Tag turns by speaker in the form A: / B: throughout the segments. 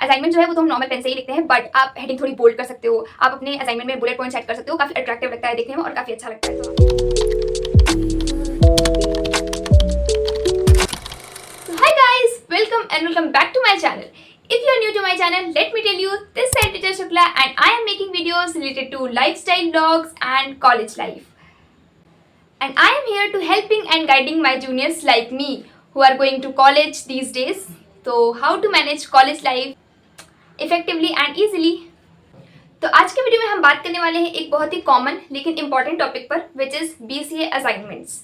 A: Assignment जो है वो तो हम नॉर्मल पेन से ही लिखते हैं, बट आप हेडिंग थोड़ी बोल्ड कर सकते हो, आप अपने असाइनमेंट में बुलेट पॉइंट सेट कर सकते हो, काफ़ी अट्रैक्टिव लगता है देखने में और काफ़ी अच्छा लगता है। So hi guys, welcome and welcome back to my channel. If you are new to my channel, let me tell you, this is Teacher Shukla and I am making videos related to lifestyle vlogs and college life. And I am here to helping and guiding my juniors like me who are going to college these days. So how to manage college life effectively and easily. तो आज के video में हम बात करने वाले हैं एक बहुत ही कॉमन लेकिन इंपॉर्टेंट टॉपिक पर, which is BCA assignments.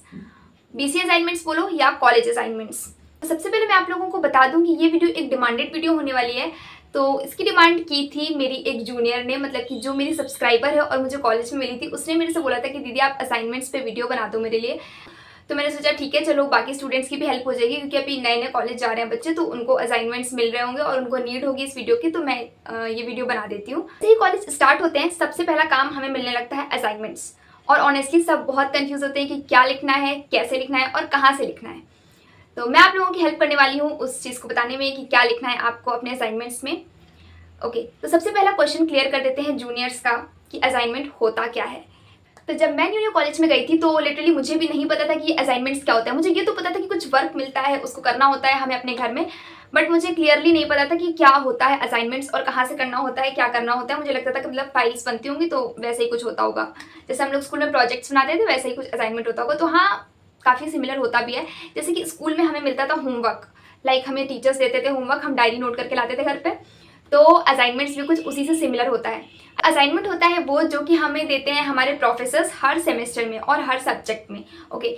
A: BCA assignments बोलो या कॉलेज असाइनमेंट्स। सबसे पहले मैं आप लोगों को बता दूं कि ये वीडियो एक डिमांडेड वीडियो होने वाली है। तो इसकी डिमांड की थी मेरी एक जूनियर ने, मतलब कि जो मेरी सब्सक्राइबर है और मुझे कॉलेज में मिली थी, उसने मेरे से बोला था कि दीदी आप असाइनमेंट्स पे वीडियो बना दो मेरे लिए। तो मैंने सोचा ठीक है, चलो बाकी स्टूडेंट्स की भी हेल्प हो जाएगी, क्योंकि अभी नए नए कॉलेज जा रहे हैं बच्चे, तो उनको असाइनमेंट्स मिल रहे होंगे और उनको नीड होगी इस वीडियो की, तो मैं ये वीडियो बना देती हूँ। जैसे ही कॉलेज स्टार्ट होते हैं सबसे पहला काम हमें मिलने लगता है असाइनमेंट्स, और ऑनेस्टली सब बहुत कंफ्यूज होते हैं कि क्या लिखना है, कैसे लिखना है और कहाँ से लिखना है। तो मैं आप लोगों की हेल्प करने वाली हूँ उस चीज़ को बताने में कि क्या लिखना है आपको अपने असाइनमेंट्स में। ओके, तो सबसे पहला क्वेश्चन क्लियर कर देते हैं जूनियर्स का कि असाइनमेंट होता क्या है। तो जब मैं न्यू कॉलेज में गई थी तो लिटरली मुझे भी नहीं पता था कि असाइनमेंट्स क्या होता है। मुझे ये तो पता था कि कुछ वर्क मिलता है, उसको करना होता है हमें अपने घर में, बट मुझे क्लियरली नहीं पता था कि क्या होता है असाइनमेंट्स और कहाँ से करना होता है, क्या करना होता है। मुझे लगता था कि मतलब फाइल्स बनती होंगी तो वैसे ही कुछ होता होगा, जैसे हम लोग स्कूल में प्रोजेक्ट्स बनाते थे वैसे ही कुछ असाइनमेंट होता होगा। तो हाँ, काफ़ी सिमिलर होता भी है। जैसे कि स्कूल में हमें मिलता था होमवर्क, लाइक हमें टीचर्स देते थे होमवर्क, हम डायरी नोट करके लाते थे घर पे, तो असाइनमेंट्स भी कुछ उसी से सिमिलर होता है। असाइनमेंट होता है वो जो कि हमें देते हैं हमारे प्रोफेसर्स हर सेमेस्टर में और हर सब्जेक्ट में। ओके,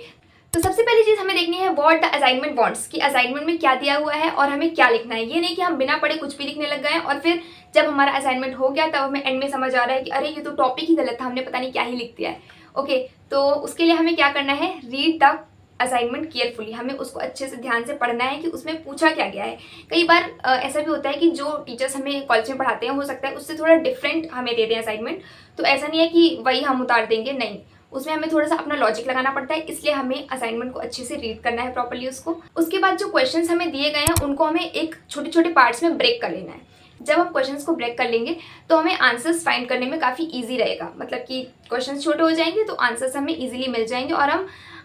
A: तो सबसे पहली चीज़ हमें देखनी है व्हाट द असाइनमेंट वांट्स, कि असाइनमेंट में क्या दिया हुआ है और हमें क्या लिखना है। ये नहीं कि हम बिना पढ़े कुछ भी लिखने लग गए और फिर जब हमारा असाइनमेंट हो गया तब हमें एंड में समझ आ रहा है कि अरे ये तो टॉपिक ही गलत था, हमने पता नहीं क्या ही लिख दिया है। ओके, तो उसके लिए हमें क्या करना है, रीड द असाइनमेंट केयरफुली, हमें उसको अच्छे से ध्यान से पढ़ना है कि उसमें पूछा क्या गया है। कई बार ऐसा भी होता है कि जो टीचर्स हमें कॉलेज में पढ़ाते हैं हो सकता है उससे थोड़ा डिफरेंट हमें दे दें असाइनमेंट, तो ऐसा नहीं है कि वही हम उतार देंगे, नहीं, उसमें हमें थोड़ा सा अपना लॉजिक लगाना पड़ता है। इसलिए हमें असाइनमेंट को अच्छे से रीड करना है प्रॉपर्ली उसको। उसके बाद जो क्वेश्चंस हमें दिए गए हैं उनको हमें एक छोटे छोटे पार्ट्स में ब्रेक कर लेना है। जब हम क्वेश्चंस को ब्रेक कर लेंगे तो हमें आंसर्स फाइंड करने में काफ़ी इजी रहेगा, मतलब कि क्वेश्चंस छोटे हो जाएंगे तो आंसर्स हमें इजीली मिल जाएंगे, और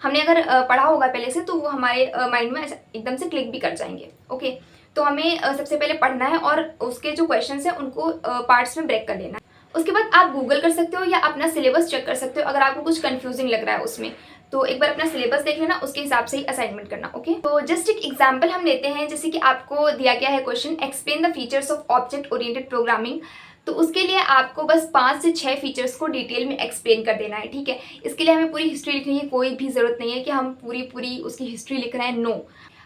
A: हमने अगर पढ़ा होगा पहले से तो वो हमारे माइंड में एकदम से क्लिक भी कर जाएंगे। ओके, तो हमें सबसे पहले पढ़ना है और उसके जो क्वेश्चंस हैं उनको पार्ट्स में ब्रेक कर लेना है। उसके बाद आप गूगल कर सकते हो या अपना सिलेबस चेक कर सकते हो अगर आपको कुछ कंफ्यूजिंग लग रहा है उसमें, तो एक बार अपना सिलेबस देख लेना, उसके हिसाब से ही असाइनमेंट करना। ओके, तो जस्ट एक एग्जांपल हम लेते हैं, जैसे कि आपको दिया गया है question, explain the features of object oriented programming. तो उसके लिए आपको बस 5 से 6 फीचर्स को डिटेल में एक्सप्लेन कर देना है। ठीक है, इसके लिए हमें पूरी हिस्ट्री लिखनी है, कोई भी ज़रूरत नहीं है कि हम पूरी उसकी हिस्ट्री लिख रहे हैं, नो।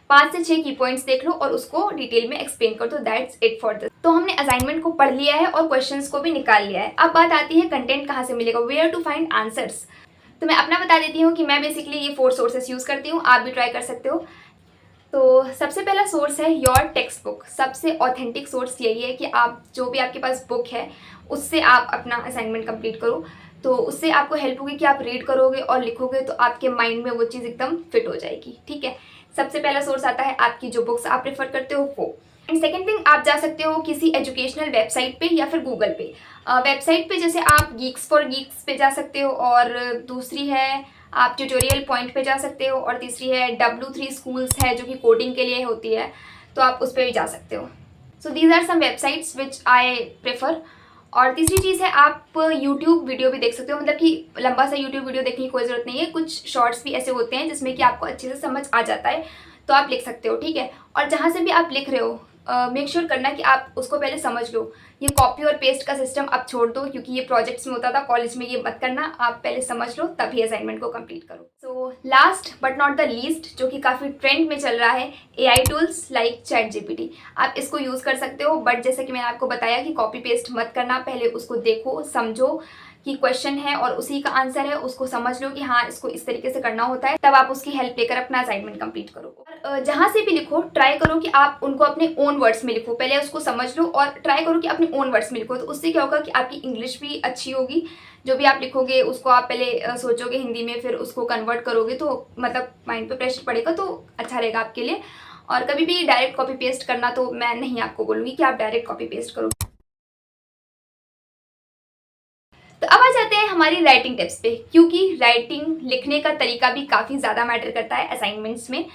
A: 5 से 6 की पॉइंट्स देख लो और उसको डिटेल में एक्सप्लेन कर दो, दैट्स इट फॉर दिस। तो हमने असाइनमेंट को पढ़ लिया है और क्वेश्चंस को भी निकाल लिया है। अब बात आती है कंटेंट कहाँ से मिलेगा, वेयर टू फाइंड आंसर्स। तो मैं अपना बता देती हूँ कि मैं बेसिकली ये 4 सोर्सेस यूज़ करती हूँ, आप भी ट्राई कर सकते हो। तो सबसे पहला सोर्स है योर टेक्स्ट बुक। सबसे ऑथेंटिक सोर्स यही है कि आप जो भी आपके पास बुक है उससे आप अपना असाइनमेंट कंप्लीट करो, तो उससे आपको हेल्प होगी कि आप रीड करोगे और लिखोगे तो आपके माइंड में वो चीज़ एकदम फिट हो जाएगी। ठीक है, सबसे पहला सोर्स आता है आपकी जो बुक्स आप प्रेफर करते हो वो। एंड सेकेंड थिंग, आप जा सकते हो किसी एजुकेशनल वेबसाइट पे या फिर गूगल पे। वेबसाइट पे जैसे आप गीक्स फॉर गीक्स पे जा सकते हो, और दूसरी है आप ट्यूटोरियल पॉइंट पे जा सकते हो, और तीसरी है W3 स्कूल्स है जो कि कोडिंग के लिए होती है, तो आप उस पर भी जा सकते हो। So these are some websites which I prefer. और तीसरी चीज़ है आप यूट्यूब वीडियो भी देख सकते हो, मतलब कि लंबा सा यूट्यूब वीडियो देखने की कोई ज़रूरत नहीं है, कुछ शॉर्ट्स भी ऐसे होते हैं जिसमें कि आपको अच्छे से समझ आ जाता है, तो आप लिख सकते हो। ठीक है, और जहाँ से भी आप लिख रहे हो मेक श्योर करना कि आप उसको पहले समझ लो। ये कॉपी और पेस्ट का सिस्टम आप छोड़ दो, क्योंकि ये प्रोजेक्ट्स में होता था, कॉलेज में ये मत करना, आप पहले समझ लो तभी असाइनमेंट को कंप्लीट करो। So last but not the least, जो कि काफ़ी ट्रेंड में चल रहा है, AI टूल्स लाइक ChatGPT। आप इसको यूज़ कर सकते हो, बट जैसे कि मैंने आपको बताया कि कॉपी पेस्ट मत करना, पहले उसको देखो, समझो कि क्वेश्चन है और उसी का आंसर है, उसको समझ लो कि हाँ इसको इस तरीके से करना होता है, तब आप उसकी हेल्प लेकर अपना असाइनमेंट कंप्लीट करो। और जहाँ से भी लिखो ट्राई करो कि आप उनको अपने ओन वर्ड्स में लिखो, पहले उसको समझ लो और ट्राई करो कि अपने ओन वर्ड्स में लिखो, तो उससे क्या होगा कि आपकी इंग्लिश भी अच्छी होगी। जो भी आप लिखोगे उसको आप पहले सोचोगे हिंदी में, फिर उसको कन्वर्ट करोगे तो मतलब माइंड पे प्रेशर पड़ेगा, तो अच्छा रहेगा आपके लिए। और कभी भी डायरेक्ट कॉपी पेस्ट करना तो मैं नहीं आपको बोलूँगी कि आप डायरेक्ट कॉपी पेस्ट करो। तो अब आ जाते हैं हमारी राइटिंग टिप्स पे, क्योंकि राइटिंग लिखने का तरीका भी काफ़ी ज़्यादा मैटर करता है असाइनमेंट्स में।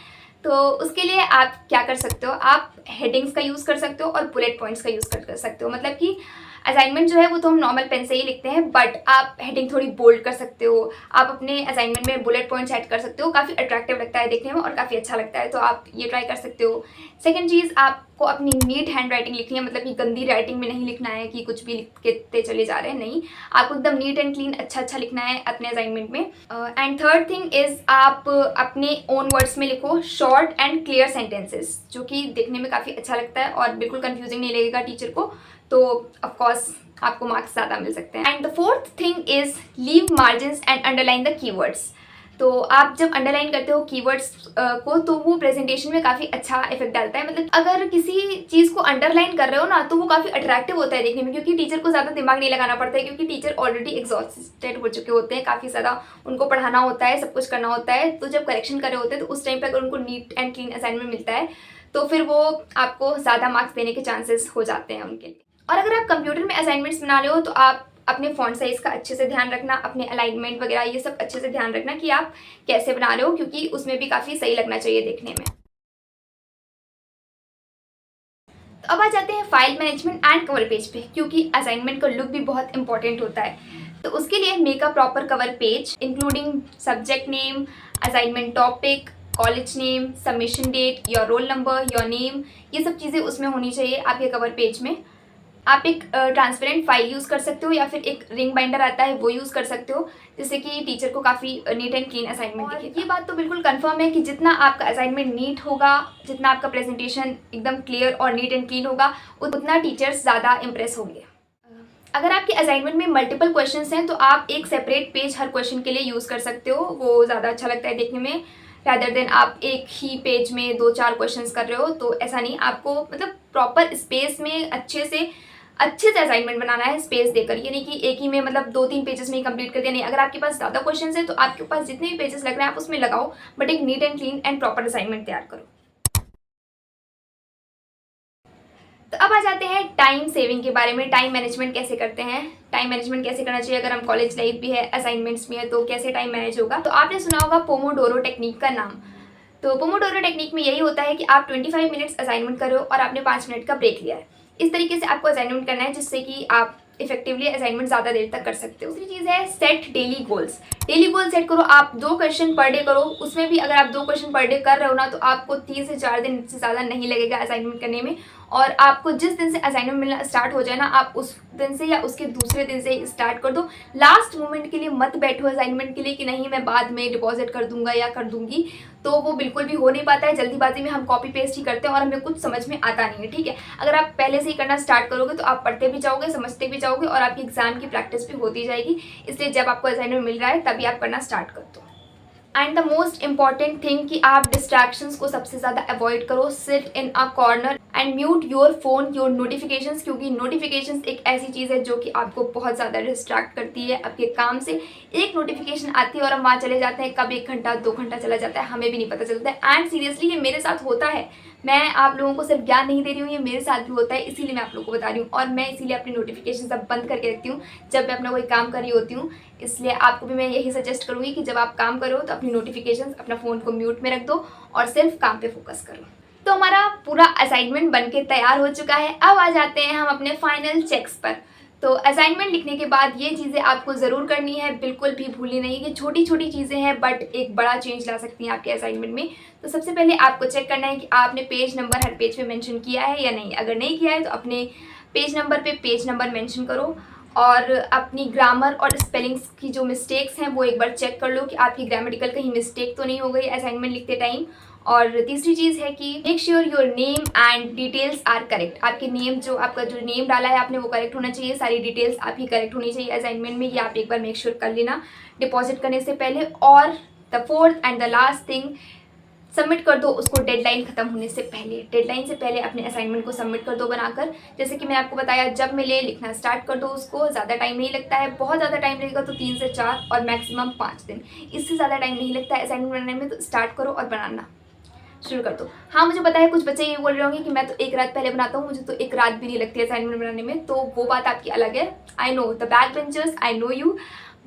A: तो उसके लिए आप क्या कर सकते हो, आप हेडिंग्स का यूज़ कर सकते हो और बुलेट पॉइंट्स का यूज़ कर सकते हो। मतलब कि असाइनमेंट जो है वो तो हम नॉर्मल पेन से ही लिखते हैं, बट आप हेडिंग थोड़ी बोल्ड कर सकते हो, आप अपने असाइनमेंट में बुलेट पॉइंट्स ऐड कर सकते हो, काफ़ी अट्रैक्टिव लगता है देखने में और काफ़ी अच्छा लगता है, तो आप ये ट्राई कर सकते हो। सेकेंड चीज़, आपको अपनी नीट हैंड राइटिंग लिखनी है, मतलब कि गंदी राइटिंग में नहीं लिखना है कि कुछ भी लिखते चले जा रहे हैं, नहीं, आपको एकदम नीट एंड क्लीन अच्छा लिखना है अपने असाइनमेंट में। एंड थर्ड थिंग इज़, आप अपने ओन वर्ड्स में लिखो शॉर्ट एंड क्लियर सेंटेंसेस, जो कि देखने में काफ़ी अच्छा लगता है और बिल्कुल कंफ्यूजिंग नहीं लगेगा टीचर को, तो ऑफकोर्स आपको मार्क्स ज़्यादा मिल सकते हैं। And the fourth thing is leave margins and underline the keywords. तो आप जब अंडरलाइन करते हो कीवर्ड्स को, तो वो प्रेजेंटेशन में काफ़ी अच्छा इफेक्ट डालता है। मतलब अगर किसी चीज़ को अंडरलाइन कर रहे हो ना, तो वो काफ़ी अट्रैक्टिव होता है देखने में, क्योंकि टीचर को ज़्यादा दिमाग नहीं लगाना पड़ता है, क्योंकि टीचर ऑलरेडी एग्जॉस्टेड हो चुके होते हैं, काफ़ी ज़्यादा उनको पढ़ाना होता है, सब कुछ करना होता है। तो जब करेक्शन कर रहे होते हैं, तो उस टाइम पर अगर उनको नीट एंड क्लीन असाइनमेंट मिलता है, तो फिर वो आपको ज़्यादा मार्क्स देने के चांसेस हो जाते हैं उनके लिए। और अगर आप कंप्यूटर में असाइनमेंट्स बना रहे हो, तो आप अपने फॉन्ट साइज़ का अच्छे से ध्यान रखना, अपने अलाइनमेंट वगैरह ये सब अच्छे से ध्यान रखना कि आप कैसे बना रहे हो, क्योंकि उसमें भी काफ़ी सही लगना चाहिए देखने में। तो अब आ जाते हैं file management and cover page पे, क्योंकि असाइनमेंट का लुक भी बहुत इंपॉर्टेंट होता है। तो उसके लिए make a proper cover page including subject name, assignment topic, college name, submission date, your roll number, your name, ये सब चीज़ें उसमें होनी चाहिए आपके कवर पेज में। आप एक ट्रांसपेरेंट फाइल यूज़ कर सकते हो, या फिर एक रिंग बाइंडर आता है वो यूज़ कर सकते हो, जिससे कि टीचर को काफ़ी नीट एंड क्लीन असाइनमेंट दिखेगा। ये बात तो बिल्कुल कंफर्म है कि जितना आपका असाइनमेंट नीट होगा, जितना आपका प्रेजेंटेशन एकदम क्लियर और नीट एंड क्लीन होगा, उतना टीचर्स ज़्यादा इंप्रेस होंगे। अगर आपके असाइनमेंट में मल्टीपल क्वेश्चंस हैं, तो आप एक सेपरेट पेज हर क्वेश्चन के लिए यूज़ कर सकते हो, वो ज़्यादा अच्छा लगता है देखने में, रैदर देन आप एक ही पेज में 2-4 क्वेश्चंस कर रहे हो। तो ऐसा नहीं, आपको मतलब प्रॉपर स्पेस में अच्छे से असाइनमेंट बनाना है, स्पेस देकर, ये नहीं कि एक ही में मतलब 2-3 पेजेस में ही कंप्लीट कर दिया। नहीं, अगर आपके पास ज़्यादा क्वेश्चंस हैं, तो आपके पास जितने भी पेजेस लग रहे हैं आप उसमें लगाओ, बट एक neat and clean and proper assignment तैयार करो। तो अब आ जाते हैं टाइम सेविंग के बारे में। टाइम मैनेजमेंट कैसे करते हैं, टाइम मैनेजमेंट कैसे करना चाहिए, अगर हम कॉलेज लाइफ भी है, असाइनमेंट्स भी है, तो कैसे टाइम मैनेज होगा। तो आपने सुना होगा पोमोडोरो टेक्निक का नाम। तो पोमोडोरो टेक्निक में यही होता है कि आप 25 मिनट्स असाइनमेंट करो और आपने 5 मिनट का ब्रेक लिया है। इस तरीके से आपको असाइनमेंट करना है, जिससे कि आप इफेक्टिवली असाइनमेंट ज़्यादा देर तक कर सकते हो। दूसरी चीज़ है set daily goals. Daily goal set करो, आप 2 क्वेश्चन पर डे करो। उसमें भी अगर आप 2 क्वेश्चन पर डे कर रहे हो ना, तो आपको 3 से 4 दिन से ज़्यादा नहीं लगेगा असाइनमेंट करने में। और आपको जिस दिन से असाइनमेंट मिलना स्टार्ट हो जाए ना, आप उस दिन से या उसके दूसरे दिन से स्टार्ट कर दो। लास्ट मोमेंट के लिए मत बैठो असाइनमेंट के लिए कि नहीं मैं बाद में डिपॉजिट कर दूंगा या कर दूंगी, तो वो बिल्कुल भी हो नहीं पाता है। जल्दीबाजी में हम कॉपी पेस्ट ही करते हैं और हमें कुछ समझ में आता नहीं है, ठीक है। अगर आप पहले से ही करना स्टार्ट करोगे, तो आप पढ़ते भी जाओगे, समझते भी जाओगे और आपकी एग्जाम की प्रैक्टिस भी होती जाएगी। इसलिए जब आपको असाइनमेंट मिल रहा है, तभी आप करना स्टार्ट कर दो। And the most important thing कि आप डिस्ट्रैक्शंस को सबसे ज़्यादा अवॉइड करो। Sit in a corner and mute your phone, your notifications, क्योंकि नोटिफिकेशंस एक ऐसी चीज़ है जो कि आपको बहुत ज़्यादा डिस्ट्रैक्ट करती है आपके काम से। एक नोटिफिकेशन आती है और हम वहाँ चले जाते हैं, कब 1 घंटा 2 घंटा चला जाता है हमें भी नहीं पता चलता है। एंड सीरियसली ये मेरे साथ होता है, मैं आप लोगों को सिर्फ ज्ञान नहीं दे रही हूँ, ये मेरे साथ भी होता है, इसीलिए मैं आप लोगों को बता रही हूँ। और मैं इसीलिए अपनी नोटिफिकेशन सब बंद करके रखती हूँ जब मैं अपना कोई काम कर रही होती हूँ। इसलिए आपको भी मैं यही सजेस्ट करूँगी कि जब आप काम करो तो अपनी नोटिफिकेशंस, अपना फ़ोन को म्यूट में रख दो और सिर्फ काम पे फोकस करो। तो हमारा पूरा असाइनमेंट बन के तैयार हो चुका है। अब आ जाते हैं हम अपने फाइनल चेक्स पर। तो असाइनमेंट लिखने के बाद ये चीज़ें आपको ज़रूर करनी है, बिल्कुल भी भूलनी नहीं। ये छोटी छोटी चीज़ें हैं, बट एक बड़ा चेंज ला सकती हैं आपके असाइनमेंट में। तो सबसे पहले आपको चेक करना है कि आपने पेज नंबर हर पेज पे मेंशन किया है या नहीं। अगर नहीं किया है, तो अपने पेज नंबर पे पेज नंबर मेंशन करो और अपनी ग्रामर और स्पेलिंग्स की जो मिस्टेक्स हैं वो एक बार चेक कर लो कि आपकी ग्रामेटिकल कहीं मिस्टेक तो नहीं हो गई असाइनमेंट लिखते टाइम। और तीसरी चीज़ है कि make sure your name and details are correct. आपके नेम, जो आपका जो नेम डाला है आपने, वो करेक्ट होना चाहिए। सारी डिटेल्स आपकी करेक्ट होनी चाहिए असाइनमेंट में, ये आप एक बार मेक श्योर कर लेना डिपॉजिट करने से पहले। और the fourth and the last thing, submit कर दो उसको डेडलाइन खत्म होने से पहले। डेडलाइन से पहले अपने असाइनमेंट को सबमिट कर दो बनाकर। जैसे कि मैंने आपको बताया, जब मिले लिखना स्टार्ट कर दो उसको। ज़्यादा टाइम नहीं लगता है, बहुत ज़्यादा टाइम लगेगा तो 3 से 4 और मैक्सिमम 5 दिन, इससे ज़्यादा टाइम नहीं लगता है असाइनमेंट बनाने में। तो स्टार्ट करो और बनाना। शुरू कर दो। हाँ, मुझे पता है कुछ बच्चे ये बोल रहे होंगे कि मैं तो एक रात पहले बनाता हूँ, मुझे तो एक रात भी नहीं लगती है असाइनमेंट बनाने में, तो वो बात आपकी अलग है। I know the back benchers, I know you,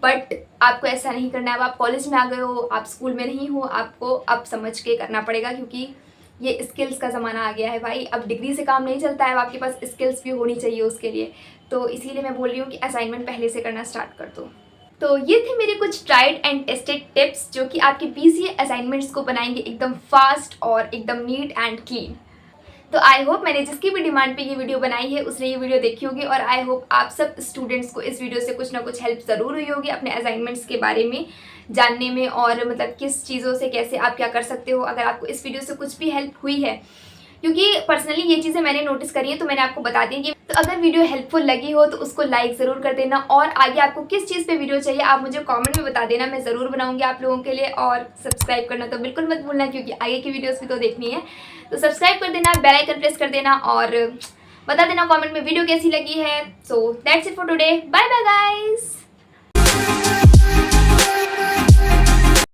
A: but आपको ऐसा नहीं करना है। अब आप कॉलेज में आ गए हो, आप स्कूल में नहीं हो, आपको अब समझ के करना पड़ेगा, क्योंकि ये स्किल्स का ज़माना आ गया है भाई। अब डिग्री से काम नहीं चलता है, अब आपके पास स्किल्स भी होनी चाहिए उसके लिए। तो इसीलिए मैं बोल रही हूँ कि असाइनमेंट पहले से करना स्टार्ट कर दो। तो ये थे मेरे कुछ ट्राइड एंड टेस्टेड टिप्स जो कि आपके बीसीए असाइनमेंट्स को बनाएंगे एकदम फास्ट और एकदम नीट एंड क्लीन। तो आई होप मैंने जिसकी भी डिमांड पे ये वीडियो बनाई है उसने ये वीडियो देखी होगी, और आई होप आप सब स्टूडेंट्स को इस वीडियो से कुछ ना कुछ हेल्प ज़रूर हुई होगी अपने असाइनमेंट्स के बारे में जानने में, और मतलब किस चीज़ों से कैसे आप क्या कर सकते हो अगर आपको इस वीडियो से कुछ भी हेल्प हुई है। क्योंकि पर्सनली ये चीज़ें मैंने नोटिस करी है, तो मैंने आपको बता दी कि तो अगर वीडियो हेल्पफुल लगी हो तो उसको लाइक ज़रूर कर देना, और आगे आपको किस चीज़ पे वीडियो चाहिए आप मुझे कमेंट में बता देना, मैं ज़रूर बनाऊंगी आप लोगों के लिए। और सब्सक्राइब करना तो बिल्कुल मत भूलना, क्योंकि आगे की वीडियोज़ भी तो देखनी है। तो सब्सक्राइब कर देना, बेल आइकन प्रेस कर देना, और बता देना कॉमेंट में वीडियो कैसी लगी है। So that's it for today, bye bye guys.